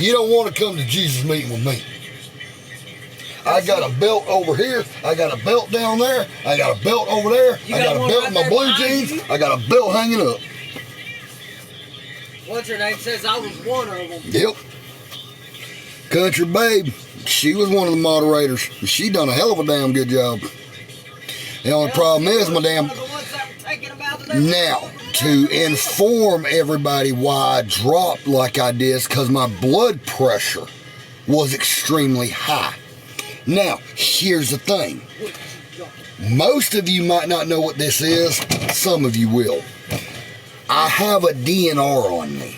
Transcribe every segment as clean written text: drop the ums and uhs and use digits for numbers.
You don't want to come to Jesus meeting with me. I got a belt over here. I got a belt down there. I got a belt over there. I got a belt in my blue jeans. I got a belt hanging up. What's her name says I was one of them. Yep. Country Babe, she was one of the moderators. She done a hell of a damn good job. The only problem is my damn... Now, to inform everybody why I dropped like I did is because my blood pressure was extremely high. Now, here's the thing. Most of you might not know what this is. Some of you will. I have a DNR on me.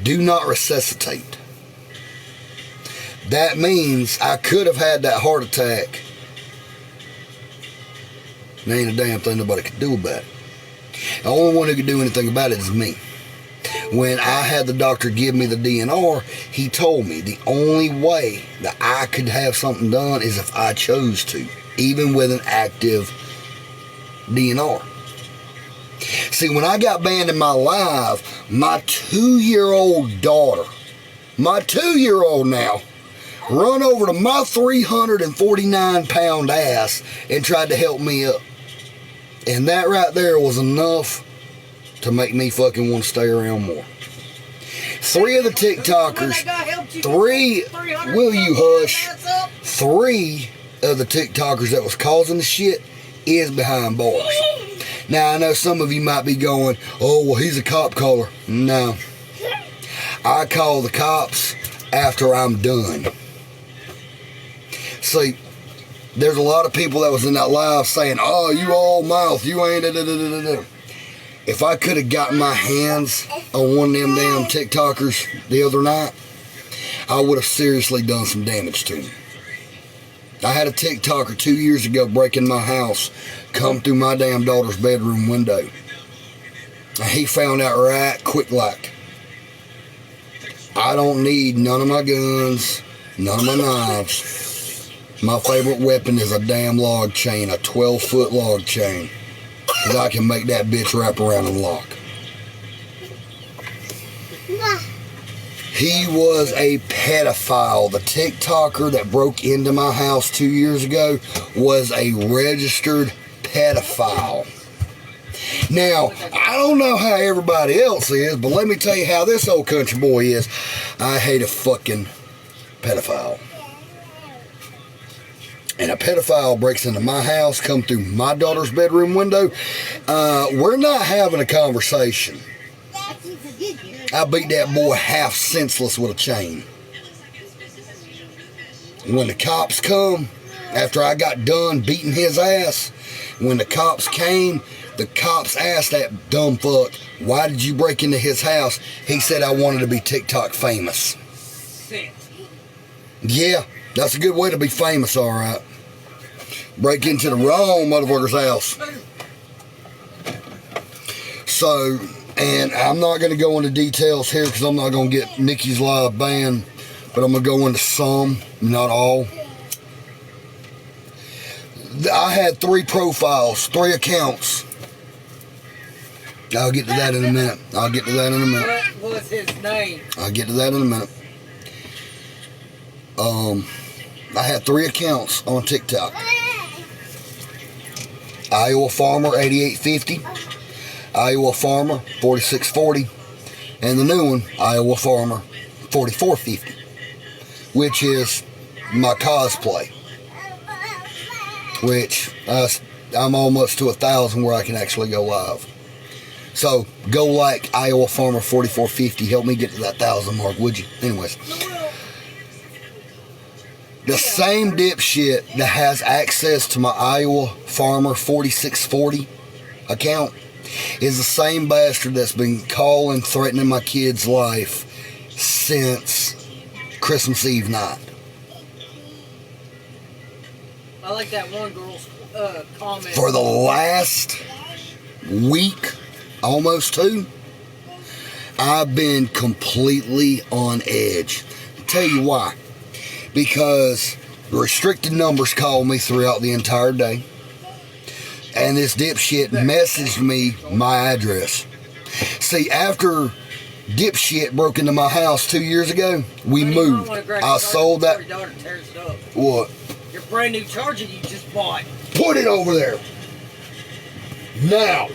Do not resuscitate. That means I could have had that heart attack. There ain't a damn thing nobody could do about it. The only one who could do anything about it is me. When I had the doctor give me the DNR, he told me the only way that I could have something done is if I chose to, even with an active DNR. See, when I got banned in my live, my 2-year-old daughter, my 2-year-old now, run over to my 349-pound ass and tried to help me up. And that right there was enough to make me fucking want to stay around more. 3 of the TikTokers, will you hush? 3 of the TikTokers that was causing the shit is behind bars. Now, I know some of you might be going, oh, well, he's a cop caller. No. I call the cops after I'm done. See, there's a lot of people that was in that live saying, oh, you all mouth, you ain't da-da-da-da-da. If I could have gotten my hands on one of them damn TikTokers the other night, I would have seriously done some damage to them. I had a TikToker 2 years ago break in my house, come through my damn daughter's bedroom window. And he found out right quick like, I don't need none of my guns, none of my knives. My favorite weapon is a damn log chain, a 12-foot log chain. Because I can make that bitch wrap around and lock. He was a pedophile. The TikToker that broke into my house 2 years ago was a registered pedophile. Now, I don't know how everybody else is, but let me tell you how this old country boy is. I hate a fucking pedophile. And a pedophile breaks into my house, come through my daughter's bedroom window. We're not having a conversation. I beat that boy half senseless with a chain. When the cops come, after I got done beating his ass, when the cops came, the cops asked that dumb fuck, why did you break into his house? He said, I wanted to be TikTok famous. Yeah, that's a good way to be famous, all right. Break into the wrong motherfucker's house. So, and I'm not going to go into details here because I'm not going to get Nikki's live banned, but I'm going to go into some, not all. I had 3 profiles, 3 accounts. I'll get to that in a minute. What was his name? I'll get to that in a minute. I had 3 accounts on TikTok. Iowa Farmer 8850, Iowa Farmer 4640, and the new one, Iowa Farmer 4450, which is my cosplay, which I'm almost to 1,000 where I can actually go live. So go like Iowa Farmer 4450, help me get to that 1,000 mark, would you? Anyways. The same dipshit that has access to my Iowa Farmer 4640 account is the same bastard that's been calling, threatening my kid's life since Christmas Eve night. I like that one girl's comment. For the last week, almost 2, I've been completely on edge. I'll tell you why. Because restricted numbers called me throughout the entire day. And this dipshit messaged me my address. See, after dipshit broke into my house 2 years ago. We Honey, you might moved. wanna grab I your sold Charger that. before your daughter tears it up. What? Your brand new Charger you just bought. Put it over there. Now.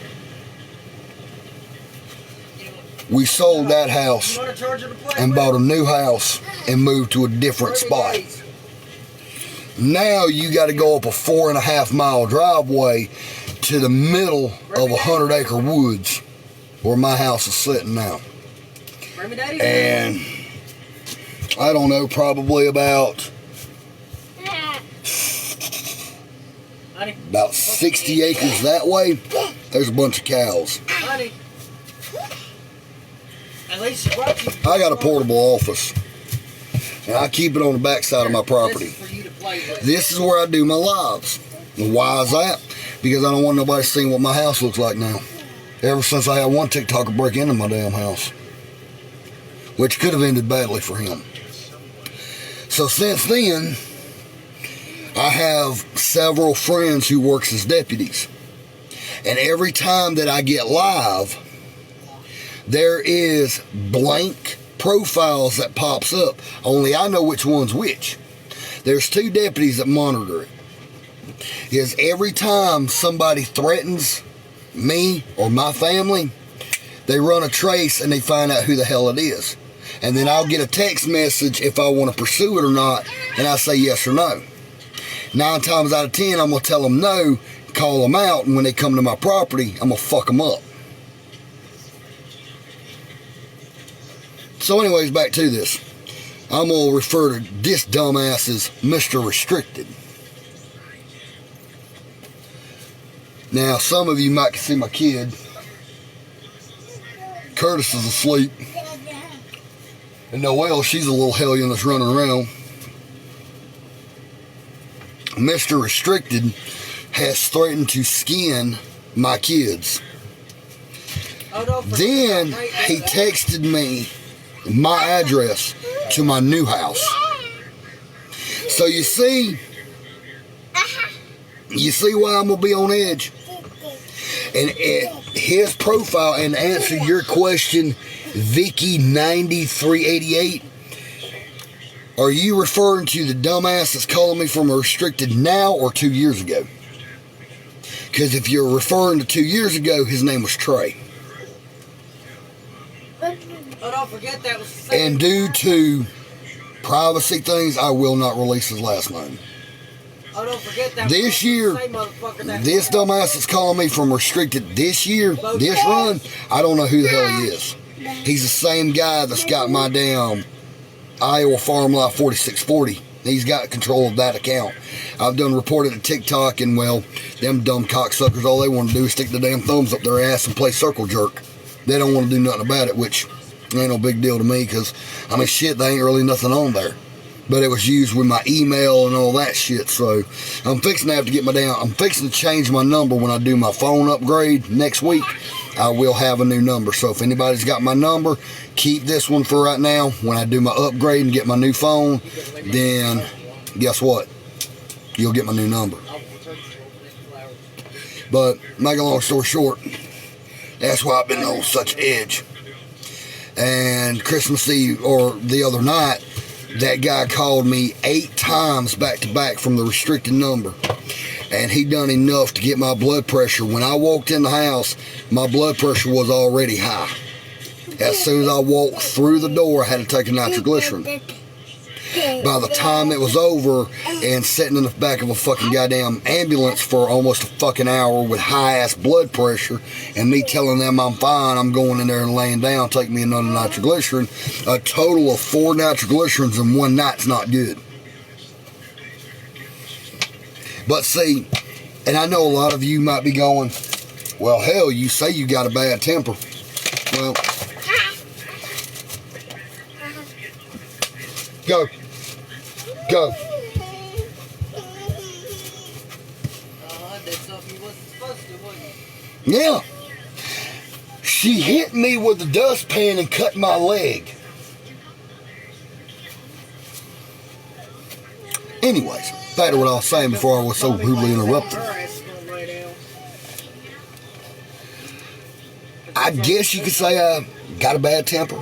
We sold that house You want a charger to play and with? bought a new house and moved to a different Pretty spot. days. Now you got to go up a 4.5 mile driveway to the middle of 100-acre woods where my house is sitting now. Remy Daddy's And I don't know, probably about Honey, 60 acres that way. There's a bunch of cows. honey. At least she brought you. I got a portable office, and I keep it on the back side of my property. This is for you to play with. This is where I do my lives. And why is that? Because I don't want nobody seeing what my house looks like now. Ever since I had one TikToker break into my damn house, which could have ended badly for him. So since then, I have several friends who works as deputies. And every time that I get live, there is blank profiles that pops up. Only I know which one's which. There's 2 deputies that monitor it. Is every time somebody threatens me or my family, they run a trace and they find out who the hell it is. And then I'll get a text message if I want to pursue it or not, and I say yes or no. 9 times out of 10, I'm going to tell them no, call them out, and when they come to my property, I'm going to fuck them up. So anyways, back to this. I'm going to refer to this dumbass as Mr. Restricted. Now, some of you might can see my kid. Curtis is asleep. And Noelle, she's a little hellion that's running around. Mr. Restricted has threatened to skin my kids. Oh, don't forget Then about he texted me my address to my new house. So you see why I'm gonna be on edge. And his profile, and to answer your question, Vicky9388, are you referring to the dumbass that's calling me from a restricted now or 2 years ago? Because if you're referring to 2 years ago, his name was Trey. Oh, don't forget that was the same. And due to privacy things, I will not release his last name. Oh, don't forget that This was the year, same motherfucker that this dumbass that's calling me from restricted this year, this run, I don't know who the hell he is. He's the same guy that's got my damn Iowa Farm Life 4640. He's got control of that account. I've done reported to TikTok, and well, them dumb cocksuckers, all they want to do is stick the damn thumbs up their ass and play circle jerk. They don't want to do nothing about it, which ain't no big deal to me, because, I mean, shit, there ain't really nothing on there. But it was used with my email and all that shit, so I'm fixing to have to get I'm fixing to change my number when I do my phone upgrade next week. I will have a new number, so if anybody's got my number, keep this one for right now. When I do my upgrade and get my new phone, then guess what? You'll get my new number. But make a long story short, that's why I've been on such edge. And Christmas Eve, or the other night, that guy called me 8 times back to back from the restricted number. And he done enough to get my blood pressure. When I walked in the house, my blood pressure was already high. As soon as I walked through the door, I had to take a nitroglycerin. By the time it was over and sitting in the back of a fucking goddamn ambulance for almost a fucking hour with high-ass blood pressure, and me telling them I'm fine, I'm going in there and laying down, take me another nitroglycerin. A total of 4 nitroglycerins in one night's not good. But see, and I know a lot of you might be going, well, hell, you say you got a bad temper. Well, go. Go. I did something you wasn't supposed to, wasn't you? Yeah. She hit me with the dustpan and cut my leg. Anyways, back to what I was saying before I was so rudely interrupted. I guess you could say I got a bad temper?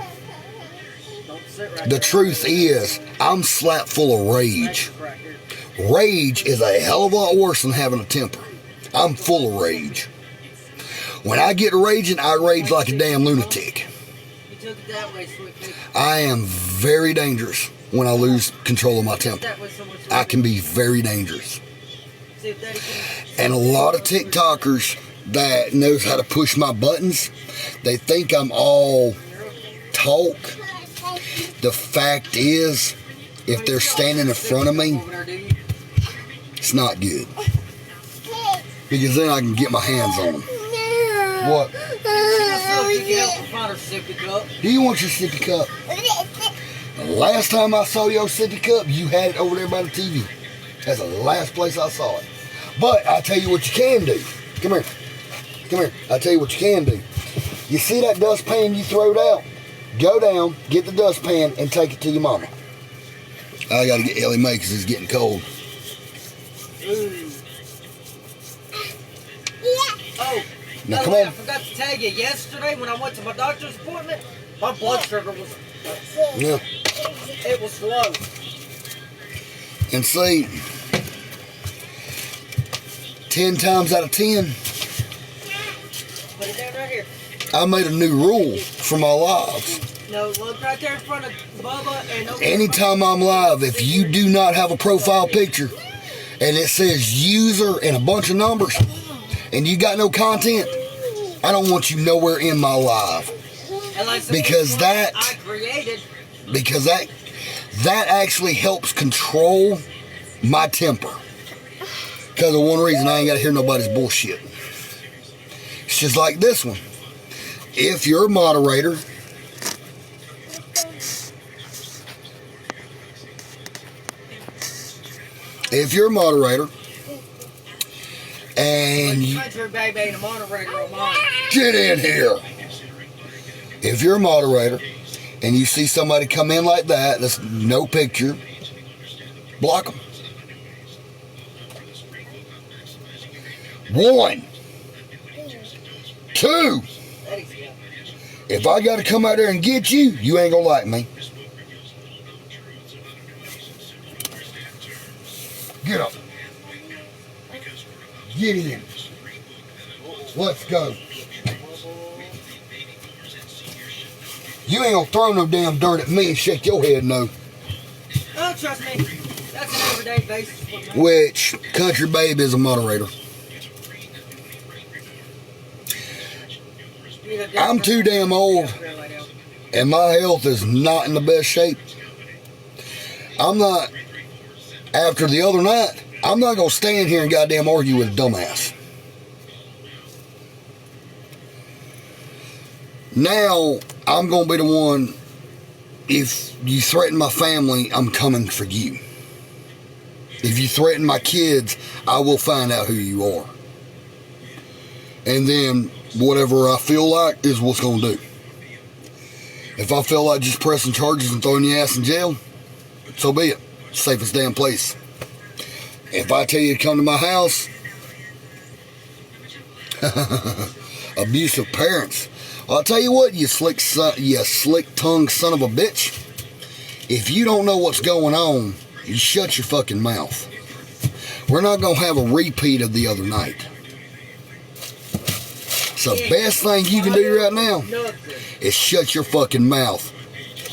Don't sit right The there. truth is, I'm slap full of rage. Right here. Rage is a hell of a lot worse than having a temper. I'm full of rage. When I get raging, I rage like a damn lunatic. You took it that way, sweet pea. I am very dangerous when I lose control of my temper. That way so much. I can be very dangerous. See if Daddy can. And a lot of TikTokers that knows how to push my buttons, they think I'm all talk. The fact is, if they're standing in front of me, Over there, do you? it's not good. Because then I can get my hands on them. What? So you can help her find her sippy cup. Do you want your sippy cup? The last time I saw your sippy cup, you had it over there by the TV. That's the last place I saw it. But I'll tell you what you can do. Come here. Come here. I'll tell you what you can do. You see that dustpan you throwed out? Go down, get the dustpan, and take it to your mama. I got to get Ellie Mae because it's getting cold. Ooh. Oh, Now, by the come way, on. I forgot to tell you, yesterday when I went to my doctor's appointment, my blood sugar was, Yeah. it was low. And see, 10 times out of 10, Put it down right here. I made a new rule for my lives. No, look right there in front of Bubba and over Anytime I'm live, if you do not have a profile picture and it says user and a bunch of numbers and you got no content, I don't want you nowhere in my live. And like because that- I created. Because that actually helps control my temper. Because of one reason, I ain't got to hear nobody's bullshit. It's just like this one. If you're a moderator, and you Country baby ain't a moderator of mine. get in here. If you're a moderator and you see somebody come in like that, that's no picture, block them. 1, 2. Daddy's got it. If I got to come out there and get you, you ain't gonna like me. Get up. Get in. Let's go. You ain't gonna throw no damn dirt at me and shake your head no. Oh, trust me. That's an everyday basis. with me. Which, Country Babe is a moderator. Either I'm too damn old and my health is not in the best shape. I'm not, after the other night, I'm not gonna stand here and goddamn argue with a dumbass. Now, I'm gonna be the one, if you threaten my family, I'm coming for you. If you threaten my kids, I will find out who you are. And then whatever I feel like is what's gonna do. If I feel like just pressing charges and throwing your ass in jail, so be it. Safest damn place. If I tell you to come to my house, abusive parents. I'll tell you what, you slick-tongued son of a bitch. If you don't know what's going on, you shut your fucking mouth. We're not gonna have a repeat of the other night. So the best thing you can do right now Nothing. is shut your fucking mouth,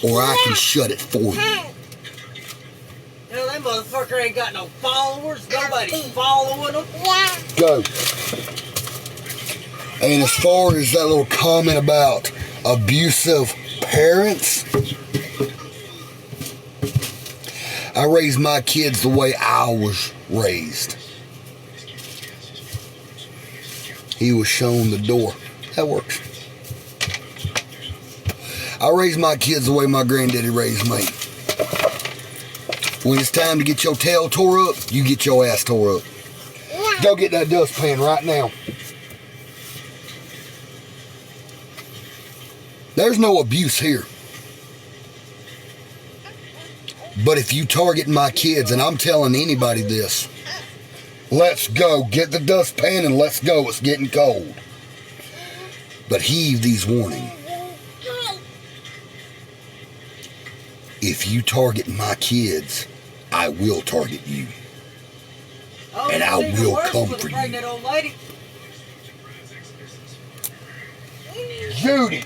or I can shut it for you. Hell, that motherfucker ain't got no followers. Nobody's following him. Go. And as far as that little comment about abusive parents, I raised my kids the way I was raised. He was shown the door. That works. I raised my kids the way my granddaddy raised me. When it's time to get your tail tore up, you get your ass tore up. Go get that dustpan right now. There's no abuse here. But if you target my kids, and I'm telling anybody this, let's go. Get the dustpan and let's go. It's getting cold. But heed these warnings. if you target my kids, I will target you. Oh, And it's I even will worse come with for a you. pregnant old lady. Judy,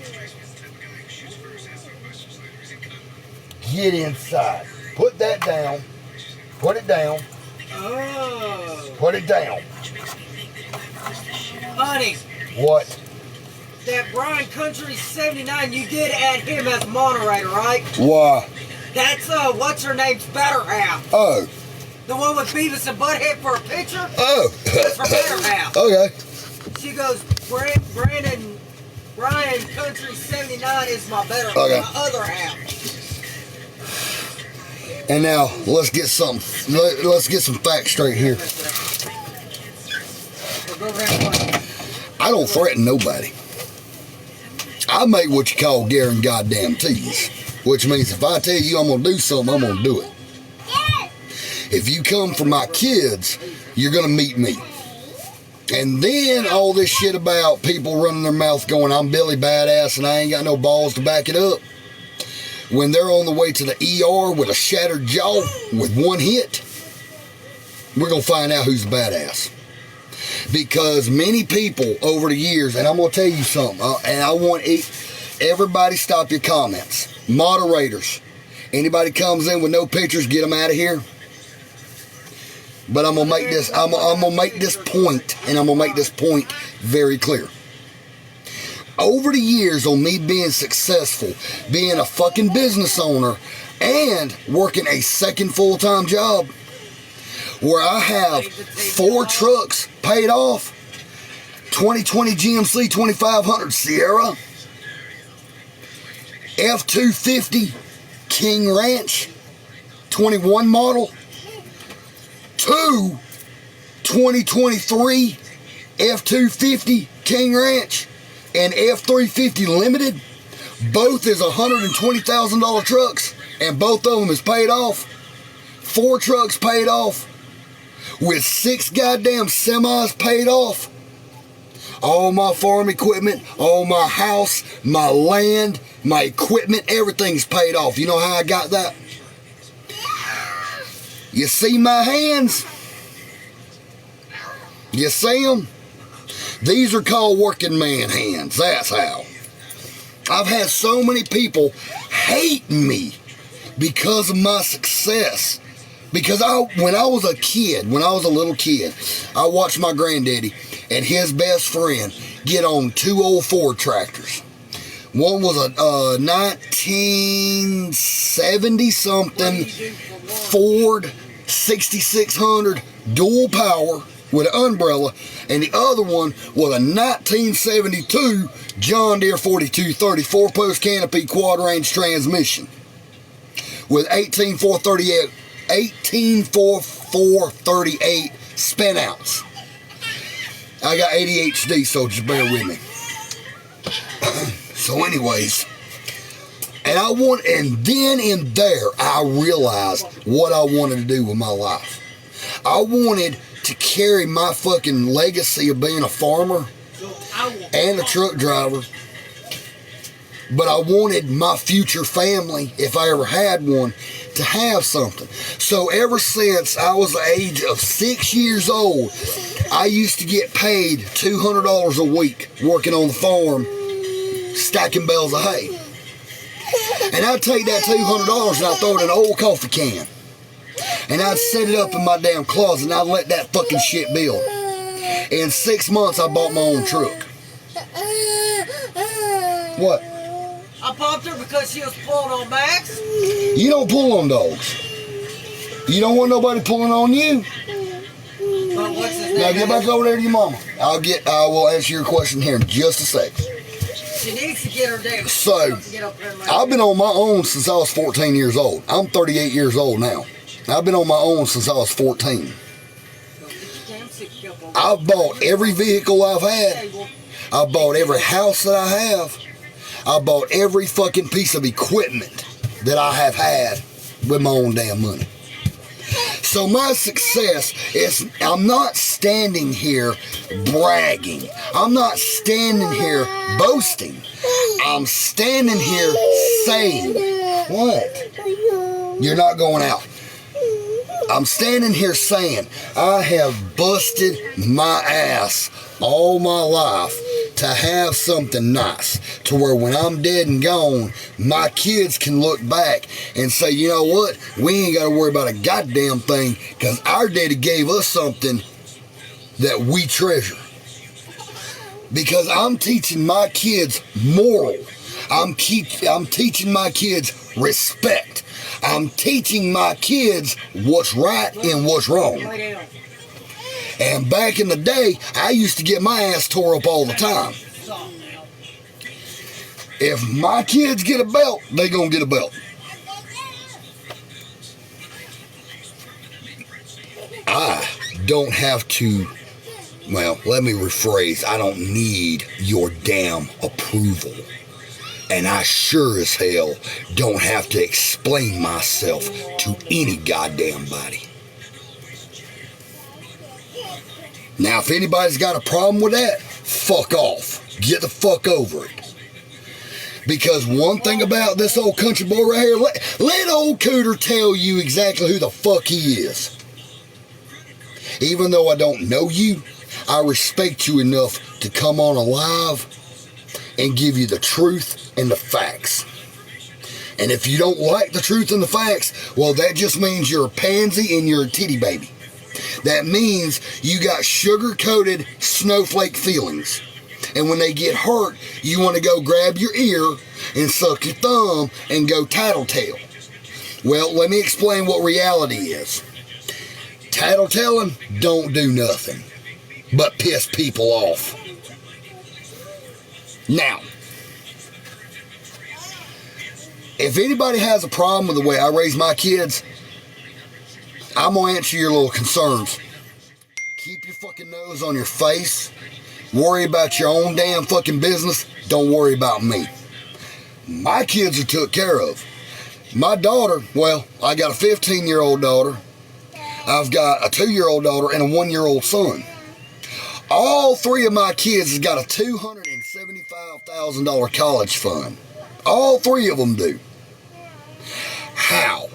get inside. Put that down. Put it down. Oh. Put it down. Honey, What? that Brian Country 79, you did add him as moderator, right? Why? That's, what's her name's better half. Oh. The one with Beavis and Butthead for a picture? Oh. That's her better half. Okay. She goes, Brian Country 79 is my better Okay. my other half. And now let's get some facts straight here. We'll go around one. I don't threaten nobody. I make what you call goddamn tease, which means if I tell you I'm gonna do something, I'm gonna do it. If you come for my kids, you're gonna meet me. And then all this shit about people running their mouth going, I'm Billy Badass and I ain't got no balls to back it up. When they're on the way to the ER with a shattered jaw with one hit, we're going to find out who's the badass. Because many people over the years, and I'm going to tell you something, and I want everybody stop your comments. Moderators, anybody comes in with no pictures, get them out of here. But I'm going to make this, I'm going to make this point, and I'm going to make this point very clear. Over the years on me being successful, being a fucking business owner, and working a second full-time job, where I have 4 trucks paid off, 2020 GMC 2500 Sierra, F-250 King Ranch 21 model, 2 2023 F-250 King Ranch, and F-350 Limited, both is $120,000 trucks, and both of them is paid off. 4 trucks paid off, with 6 goddamn semis paid off. All my farm equipment, all my house, my land, my equipment, everything's paid off. You know how I got that? You see my hands? You see them? These are called working man hands. That's how. I've had so many people hate me because of my success. Because when I was a little kid, I watched my granddaddy and his best friend get on 2 old Ford tractors. One was a 1970 something Ford 6600 dual power with an umbrella, and the other one was a 1972 John Deere 4230 4-post canopy quad range transmission with 184438 spin outs. I got ADHD, so just bear with me. So anyways, and then in there I realized what I wanted to do with my life. I wanted to carry my fucking legacy of being a farmer and a truck driver, but I wanted my future family, if I ever had one, to have something. So ever since I was the age of 6 years old, I used to get paid $200 a week working on the farm, stacking bales of hay. And I'd take that $200 and I'd throw it in an old coffee can. And I'd set it up in my damn closet and I'd let that fucking shit build. In 6 months, I bought my own truck. What? I popped her because she was pulling on Max. You don't pull on dogs. You don't want nobody pulling on you. But what's his name? Now get back over there to your mama. I will answer your question here in just a second. She needs to get her damn. So, I've been on my own since I was 14 years old. I'm 38 years old now. I've been on my own since I was 14. I've bought every vehicle I've had. I've bought every house that I have. I bought every fucking piece of equipment that I have had with my own damn money. So my success is, I'm not standing here bragging. I'm not standing here boasting. I'm standing here saying, what? You're not going out. I'm standing here saying I have busted my ass all my life to have something nice, to where when I'm dead and gone, my kids can look back and say, you know what, we ain't got to worry about a goddamn thing, because our daddy gave us something that we treasure. Because I'm teaching my kids moral. I'm teaching my kids respect. I'm teaching my kids what's right and what's wrong. And back in the day, I used to get my ass tore up all the time. If my kids get a belt, they gonna get a belt. I don't have to, well, let me rephrase, I don't need your damn approval. And I sure as hell don't have to explain myself to any goddamn body. Now, if anybody's got a problem with that, fuck off. Get the fuck over it. Because one thing about this old country boy right here, let old Cooter tell you exactly who the fuck he is. Even though I don't know you, I respect you enough to come on alive and give you the truth and the facts. And if you don't like the truth and the facts, well, that just means you're a pansy and you're a titty baby. That means you got sugar-coated snowflake feelings. And when they get hurt, you want to go grab your ear and suck your thumb and go tattletale. Well, let me explain what reality is. Tattletelling don't do nothing but piss people off. Now, if anybody has a problem with the way I raise my kids, I'm going to answer your little concerns. Keep your fucking nose on your face. Worry about your own damn fucking business. Don't worry about me. My kids are took care of. My daughter, well, I got a 15-year-old daughter. I've got a 2-year-old daughter and a 1-year-old son. All three of my kids has got a $275,000 college fund. All three of them do. How?